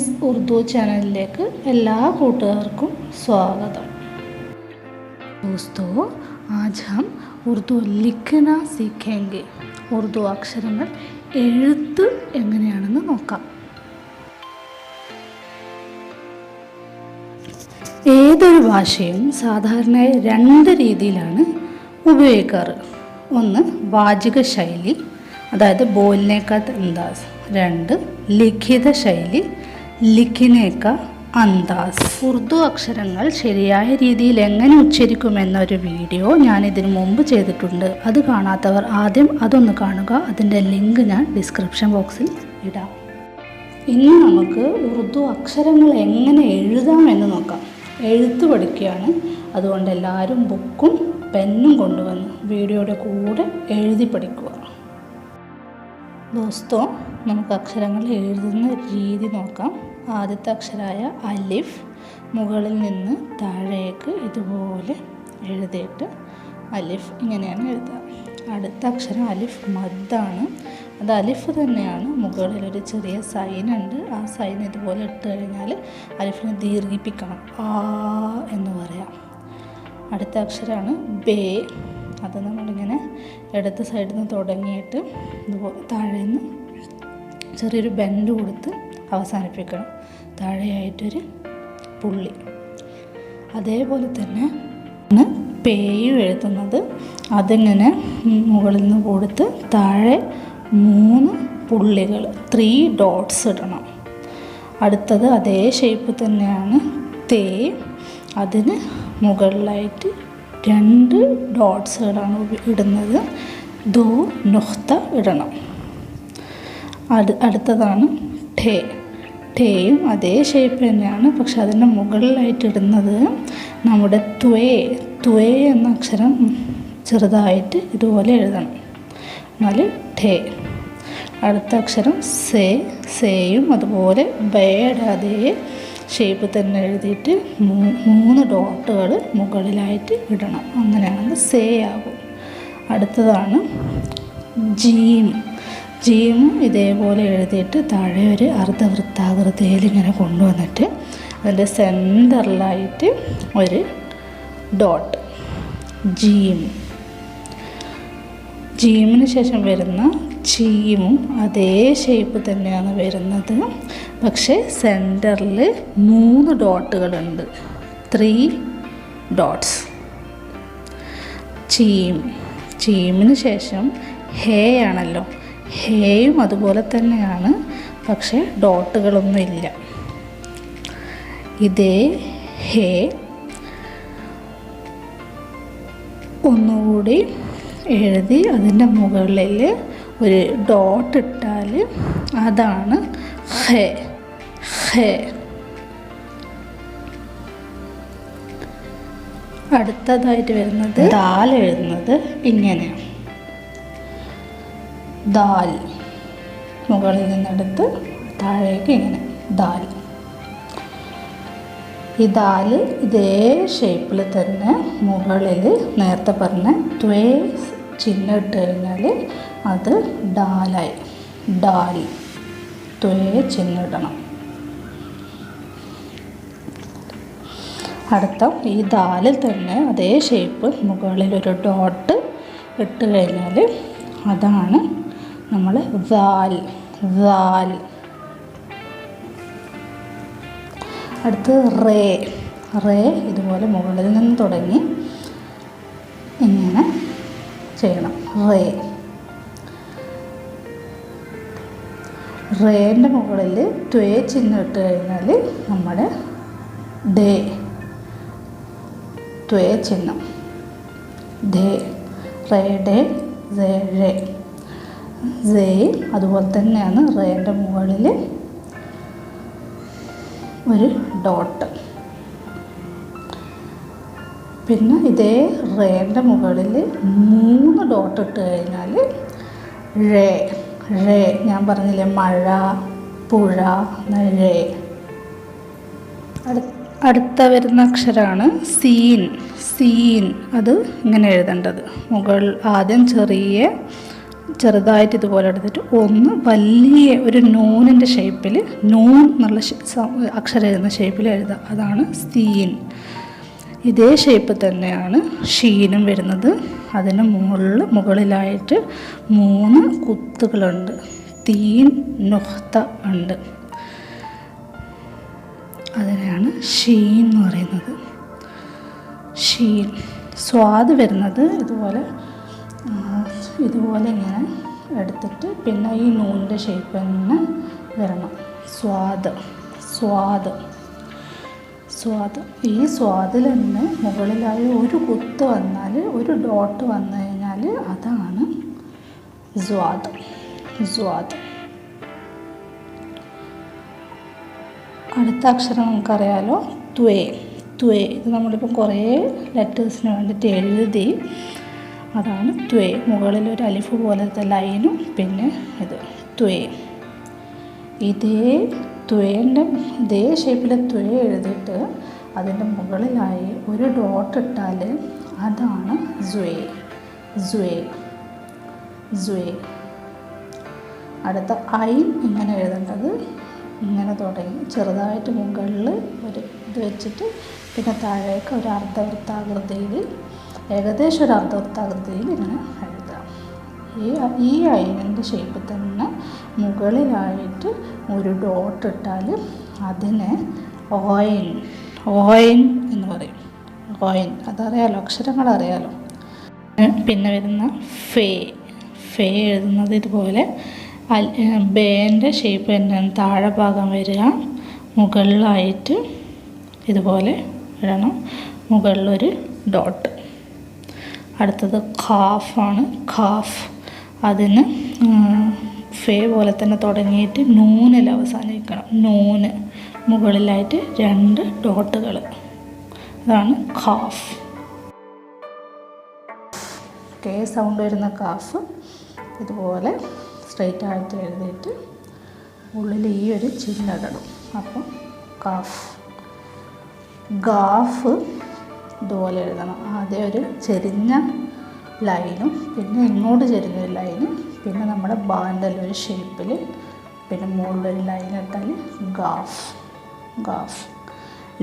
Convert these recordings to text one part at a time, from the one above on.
Miss Urdu ചാനലിലേക്ക് എല്ലാ കൂട്ടുകാർക്കും स्वागतम। दोस्तों, आज हम उर्दू लिखना सीखेंगे। ഉറുദു അക്ഷരങ്ങൾ എഴുത്ത് എങ്ങനെയാണെന്ന് നോക്കാം. ഏതൊരു ഭാഷയും സാധാരണയായി രണ്ട് രീതിയിലാണ് ഉപയോഗിക്കാറ്. ഒന്ന് വാചിക ശൈലി, അതായത് ബോൽനെ കാ അന്ദാസ്. രണ്ട് ലിഖിത ശൈലി, ലിഖിനെ കാ അന്ദാസ്. ഉറുദു അക്ഷരങ്ങൾ ശരിയായ രീതിയിൽ എങ്ങനെ ഉച്ചരിക്കുമെന്നൊരു വീഡിയോ ഞാൻ ഇതിനു മുമ്പ് ചെയ്തിട്ടുണ്ട്. അത് കാണാത്തവർ ആദ്യം അതൊന്ന് കാണുക. അതിൻ്റെ ലിങ്ക് ഞാൻ ഡിസ്ക്രിപ്ഷൻ ബോക്സിൽ ഇടാം. ഇന്ന് നമുക്ക് ഉറുദു അക്ഷരങ്ങൾ എങ്ങനെ എഴുതാമെന്ന് നോക്കാം. എഴുത്ത് പഠിക്കുകയാണ്, അതുകൊണ്ട് എല്ലാവരും ബുക്കും പെന്നും കൊണ്ടുവന്ന് വീഡിയോയുടെ കൂടെ എഴുതി പഠിക്കുക. ദോസ്തോ, നമുക്ക് അക്ഷരങ്ങൾ എഴുതുന്ന രീതി നോക്കാം. ആദ്യത്തെ അക്ഷരമായ അലിഫ് മുകളിൽ നിന്ന് താഴേക്ക് ഇതുപോലെ എഴുതിയിട്ട് അലിഫ് ഇങ്ങനെയാണ് എഴുതുക. അടുത്ത അക്ഷരം അലിഫ് മദ്ദാണ്. അത് അലിഫ് തന്നെയാണ്, മുകളിലൊരു ചെറിയ സൈനുണ്ട്. ആ സൈൻ ഇതുപോലെ ഇട്ട് കഴിഞ്ഞാൽ അലിഫിനെ ദീർഘിപ്പിക്കണം, ആ എന്ന് പറയാം. അടുത്ത അക്ഷരമാണ് ബേ. അത് നമ്മളിങ്ങനെ ഇടത്ത് സൈഡിൽ നിന്ന് തുടങ്ങിയിട്ട് ഇതുപോലെ താഴേന്ന് ചെറിയൊരു ബെൻഡ് കൊടുത്ത് അവസാനിപ്പിക്കണം. താഴെയായിട്ടൊരു പുള്ളി. അതേപോലെ തന്നെ പേയും എഴുതുന്നത് അതിങ്ങനെ മുകളിൽ നിന്ന് കൊടുത്ത് താഴെ 3 പുള്ളികൾ 3 ഡോട്ട്സ് ഇടണം. അടുത്തത് അതേ ഷേപ്പ് തന്നെയാണ് തേ. അതിന് മുകളിലായിട്ട് 2 ഡോട്ട്സുകളാണ് ഇടുന്നത്. 2 നുഖ്ത ഇടണം. അടുത്തതാണ് ഠേ. ഠേയും അതേ ഷേപ്പ് തന്നെയാണ്, പക്ഷെ അതിൻ്റെ മുകളിലായിട്ട് ഇടുന്നത് നമ്മുടെ ത്വേ എന്ന അക്ഷരം ചെറുതായിട്ട് ഇതുപോലെ എഴുതണം, എന്നാൽ ഠേ. അടുത്ത അക്ഷരം സേയും അതുപോലെ ബേയുടെ അതേ ഷേപ്പ് തന്നെ എഴുതിയിട്ട് 3 ഡോട്ടുകൾ മുകളിലായിട്ട് ഇടണം. അങ്ങനെയാണെങ്കിൽ സേ ആകും. അടുത്തതാണ് ജീം. ഇതേപോലെ എഴുതിയിട്ട് താഴെ ഒരു അർദ്ധവൃത്താകൃതിയിൽ ഇങ്ങനെ കൊണ്ടുവന്നിട്ട് അതിൻ്റെ സെൻറ്ററിലായിട്ട് ഒരു ഡോട്ട്, ജീമിന് ശേഷം വരുന്ന ചീമും അതേ ഷേപ്പ് തന്നെയാണ് വരുന്നത്, പക്ഷേ സെൻറ്ററിൽ 3 ഡോട്ടുകളുണ്ട്, 3 ഡോട്ട്സ്. ചീമിന് ശേഷം ഹേ ആണല്ലോ. ഹേയും അതുപോലെ തന്നെയാണ്, പക്ഷേ ഡോട്ടുകളൊന്നും ഇല്ല. ഇതേ ഹേ ഒന്നുകൂടി എഴുതി അതിൻ്റെ മുകളിൽ ഒരു ഡോട്ട് ഇട്ടാൽ അതാണ് ഹേ. അടുത്തതായിട്ട് വരുന്നത് ദാൽ. എഴുതുന്നത് ഇങ്ങനെയാണ്. ദാൽ മുകളിൽ നിന്നെടുത്ത് താഴേക്ക് ഇങ്ങനെ ദാൽ. ഈ ദാല് ഇതേ ഷേപ്പിൽ തന്നെ മുകളിൽ നേരത്തെ പറഞ്ഞ ത്വേ ചിഹ്നം ഇട്ട് കഴിഞ്ഞാൽ അത് ഡാലായി. ഡാൽ ത്വേ ചിഹ്നം ഇടണം. അടുത്ത ഈ ദാലിൽ തന്നെ അതേ ഷേപ്പ് മുകളിൽ ഒരു ഡോട്ട് ഇട്ട് കഴിഞ്ഞാൽ അതാണ് നമ്മൾ ദാൽ. അടുത്ത് റേ. ഇതുപോലെ മുകളിൽ നിന്ന് തുടങ്ങി ഇങ്ങനെ ചെയ്യണം. റേൻ്റെ മുകളിൽ ത്വേ ചിഹ്നം ഇട്ട് കഴിഞ്ഞാൽ നമ്മുടെ ഡേ, ത്വേ ചിഹ്നം ഡേ. Ray day ray. അതുപോലെ തന്നെയാണ് റേൻ്റെ മുകളിൽ ഒരു ഡോട്ട്. പിന്നെ ഇതേ റേൻ്റെ മുകളിൽ 3 ഡോട്ട് ഇട്ട് കഴിഞ്ഞാൽ റേ. ഞാൻ പറഞ്ഞില്ലേ, മഴ, പുഴ, റേ. അടുത്ത വരുന്ന അക്ഷരമാണ് സീൻ. അത് ഇങ്ങനെ എഴുതേണ്ടത്. ആദ്യം ചെറിയ ചെറുതായിട്ട് ഇതുപോലെ എടുത്തിട്ട് ഒന്ന് വലിയ ഒരു നൂനിൻ്റെ ഷേപ്പിൽ നൂൻ എന്നുള്ള അക്ഷരം എഴുതുന്ന ഷേപ്പിൽ എഴുതുക. അതാണ് സീൻ. ഇതേ ഷേപ്പ് തന്നെയാണ് ഷീനും വരുന്നത്. അതിന് മുകളിലായിട്ട് 3 കുത്തുകളുണ്ട്. തീൻ നുഖ്ത ഉണ്ട്. അതിനെയാണ് ഷീൻ എന്ന് പറയുന്നത്. ഷീൻ. സ്വാദ് വരുന്നത് ഇതുപോലെ ഇങ്ങനെ എടുത്തിട്ട് പിന്നെ ഈ നൂലിൻ്റെ ഷേപ്പ് തന്നെ വരണം. സ്വാദ്. ഈ സ്വാദിൽ തന്നെ മുകളിലായി ഒരു കുത്ത് വന്നാൽ, ഒരു ഡോട്ട് വന്നു കഴിഞ്ഞാൽ അതാണ് സ്വാദ്. അടുത്ത അക്ഷരം നമുക്കറിയാലോ, ത്വേ. ഇത് നമ്മളിപ്പോൾ കുറേ ലെറ്റേഴ്സിന് വേണ്ടിയിട്ട് എഴുതി. അതാണ് ത്വേ. മുകളിൽ ഒരു അലിഫ് പോലത്തെ ലൈനും പിന്നെ ഇത് ത്വേ. ഇതേ ഷേപ്പിൽ ത്വേ എഴുതിയിട്ട് അതിൻ്റെ മുകളിലായി ഒരു ഡോട്ട് ഇട്ടാൽ അതാണ് ദ്വേ. അടുത്ത ഐൻ ഇങ്ങനെ എഴുതേണ്ടത്. ഇങ്ങനെ തുടങ്ങി ചെറുതായിട്ട് മുകളിൽ ഒരു ഇത് വെച്ചിട്ട് പിന്നെ താഴേക്ക് ഒരു അർദ്ധവൃത്താകൃതിയിൽ, ഏകദേശം ഒരു അർദ്ധവൃത്താകൃതിയിൽ ഇങ്ങനെ എഴുതാം. ഈ ഐനിൻ്റെ ഷേപ്പ് തന്നെ മുകളിലായിട്ട് ഒരു ഡോട്ട് ഇട്ടാൽ അതിനെ ഓയിൻ എന്ന് പറയും. അതറിയാലോ, അക്ഷരങ്ങൾ അറിയാലോ. പിന്നെ വരുന്ന ഫേ എഴുതുന്നത് ഇതുപോലെ ബേൻ്റെ ഷേപ്പ് തന്നെ താഴെ ഭാഗം വരിക, മുകളിലായിട്ട് ഇതുപോലെ ഇടണം, മുകളിലൊരു ഡോട്ട്. അടുത്തത് ഖാഫാണ്. അതിന് ഫേ പോലെ തന്നെ തുടങ്ങിയിട്ട് നൂനിൽ അവസാനിക്കണം. നൂന് മുകളിലായിട്ട് 2 ഡോട്ടുകൾ. അതാണ് ഖാഫ്. കെ സൗണ്ട് വരുന്ന കാഫ് ഇതുപോലെ സ്ട്രെയിറ്റ് ആയിട്ട് എഴുതിയിട്ട് ഉള്ളിൽ ഈ ഒരു ചിഹ്നമിടണം. അപ്പം ഗാഫ് ഇതുപോലെ എഴുതണം. ആദ്യം ഒരു ചെരിഞ്ഞ ലൈനും പിന്നെ ഇങ്ങോട്ട് ചെരിഞ്ഞൊരു ലൈനും പിന്നെ നമ്മുടെ ബാൻ്റെ ഒരു ഷേപ്പിൽ പിന്നെ മുകളിലൊരു ലൈൻ ഇട്ടാൽ ഗാഫ്.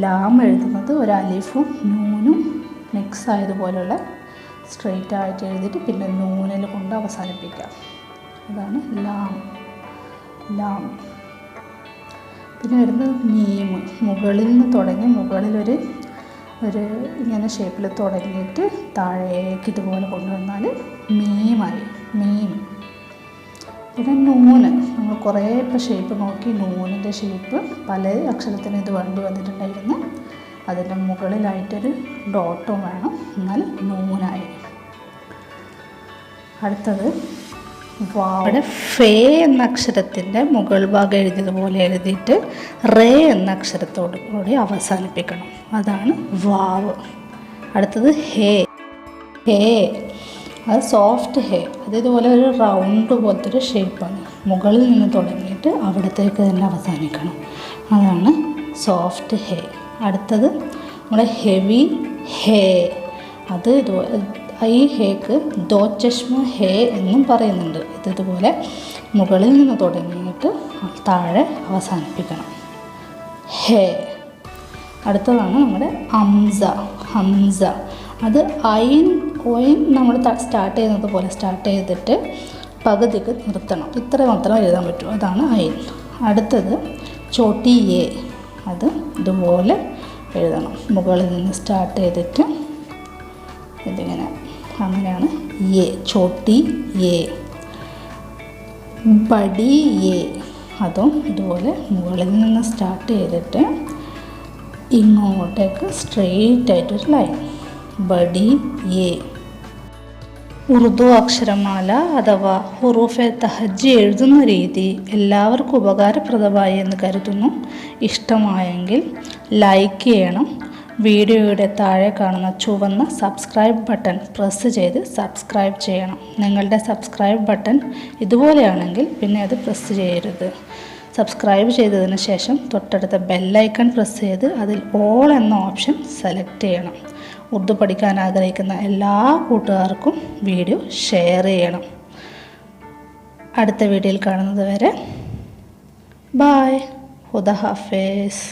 ലാം എഴുതുന്നത് ഒരു അലിഫും നൂനും മിക്സ് ആയതുപോലെയുള്ള സ്ട്രെയിറ്റ് ആയിട്ട് എഴുതിയിട്ട് പിന്നെ നൂനിൽ കൊണ്ട് അവസാനിപ്പിക്കാം. അതാണ് ലാം. പിന്നെ വരുന്നത് മീം. മുകളിൽ നിന്ന് തുടങ്ങി മുകളിലൊരു ഇങ്ങനെ ഷേപ്പിൽ തുടങ്ങിയിട്ട് താഴേക്ക് ഇതുപോലെ കൊണ്ടുവന്നാൽ മീമായി. പിന്നെ നൂന്. നമ്മൾ കുറേ ഇപ്പോൾ ഷേപ്പ് നോക്കി. നൂനിൻ്റെ ഷേപ്പ് പല അക്ഷരത്തിനും ഇത് വേണ്ടി വന്നിട്ടുണ്ടായിരുന്നു. അതിൻ്റെ മുകളിലായിട്ടൊരു ഡോട്ടും വേണം, എന്നാൽ നൂനായി. അടുത്തത് അവിടെ ഫേ എന്ന അക്ഷരത്തിൻ്റെ മുകൾ ഭാഗം എഴുതിയതുപോലെ എഴുതിയിട്ട് റേ എന്ന അക്ഷരത്തോടു കൂടി അവസാനിപ്പിക്കണം. അതാണ് വാവ്. അടുത്തത് ഹേ. അത് സോഫ്റ്റ് ഹേ. അത് ഇതുപോലെ ഒരു റൗണ്ട് പോലത്തെ ഒരു ഷേപ്പാണ്. മുകളിൽ നിന്ന് തുടങ്ങിയിട്ട് അവിടത്തേക്ക് തന്നെ അവസാനിക്കണം. അതാണ് സോഫ്റ്റ് ഹേ. അടുത്തത് നമ്മുടെ ഹെവി ഹേ. അത് ഈ ഹേക്ക് ദോ ചഷ്മ ഹേ എന്നും പറയുന്നുണ്ട്. ഇതുപോലെ മുകളിൽ നിന്ന് തുടങ്ങിയിട്ട് താഴെ അവസാനിപ്പിക്കണം. ഹേ. അടുത്തതാണ് നമ്മുടെ ഹംസ. അത് ഒയിൻ നമ്മൾ സ്റ്റാർട്ട് ചെയ്യുന്നത് പോലെ സ്റ്റാർട്ട് ചെയ്തിട്ട് പകുതിക്ക് നിർത്തണം. ഇത്ര മാത്രം എഴുതാൻ പറ്റും. അതാണ് ഐൻ. അടുത്തത് ചോട്ടി എ. അത് ഇതുപോലെ എഴുതണം. മുകളിൽ നിന്ന് സ്റ്റാർട്ട് ചെയ്തിട്ട് ഇതിങ്ങനെ, അങ്ങനെയാണ് A. Chhoti A. Buddy A. അതും ഇതുപോലെ മുകളിൽ നിന്ന് സ്റ്റാർട്ട് ചെയ്തിട്ട് ഇങ്ങോട്ടേക്ക് സ്ട്രെയിറ്റ് ആയിട്ടൊരു ലൈൻ. Buddy A. ഉറുദു അക്ഷരമാല അഥവാ ഹുറൂഫെ തഹജ്ജി എഴുതുന്ന രീതി എല്ലാവർക്കും ഉപകാരപ്രദമായി എന്ന് കരുതുന്നു. ഇഷ്ടമായെങ്കിൽ ലൈക്ക് ചെയ്യണം. വീഡിയോയുടെ താഴെ കാണുന്ന ചുവന്ന സബ്സ്ക്രൈബ് ബട്ടൺ പ്രസ് ചെയ്ത് സബ്സ്ക്രൈബ് ചെയ്യണം. നിങ്ങളുടെ സബ്സ്ക്രൈബ് ബട്ടൺ ഇതുപോലെയാണെങ്കിൽ പിന്നെ അത് പ്രസ് ചെയ്യരുത്. സബ്സ്ക്രൈബ് ചെയ്തതിന് ശേഷം തൊട്ടടുത്ത ബെല്ലൈക്കൺ പ്രസ് ചെയ്ത് അതിൽ ഓൾ എന്ന ഓപ്ഷൻ സെലക്ട് ചെയ്യണം. ഉറുദു പഠിക്കാൻ ആഗ്രഹിക്കുന്ന എല്ലാ കൂട്ടുകാർക്കും വീഡിയോ ഷെയർ ചെയ്യണം. അടുത്ത വീഡിയോയിൽ കാണുന്നത് വരെ ബായ്, ഹുദ ഹാഫിസ്.